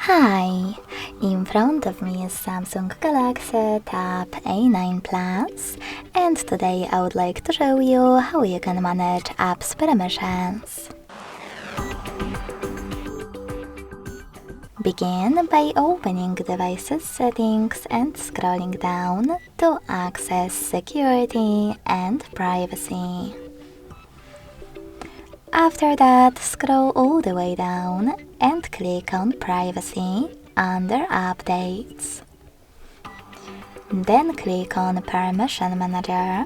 Hi! In front of me is Samsung Galaxy Tab A9 Plus, and today I would like to show you how you can manage apps permissions. Begin by opening Devices Settings and scrolling down to access Security and Privacy. After that, scroll all the way down and click on Privacy under Updates. Then click on Permission Manager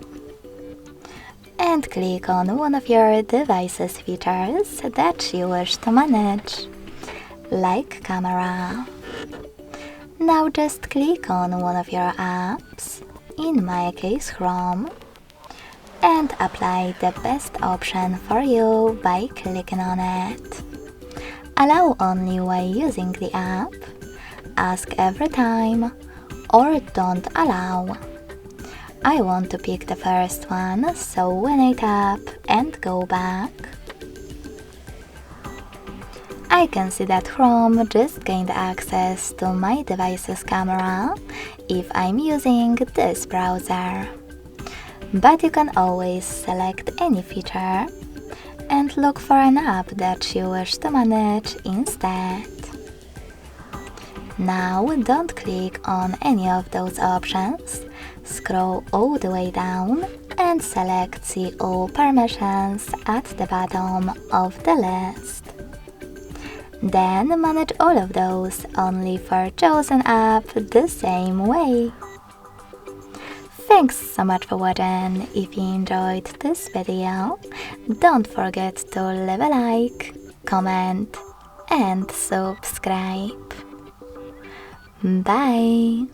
and click on one of your device's features that you wish to manage, like camera. Now just click on one of your apps, in my case Chrome, and apply the best option for you by clicking on it. Allow only while using the app, ask every time, or don't allow. I want to pick the first one, so when I tap and go back, I can see that Chrome just gained access to my device's camera if I'm using this browser. But you can always select any feature and look for an app that you wish to manage instead. Now don't click on any of those options, scroll all the way down and select See All Permissions at the bottom of the list. Then manage all of those only for chosen app the same way. Thanks so much for watching. If you enjoyed this video, don't forget to leave a like, comment and subscribe. Bye!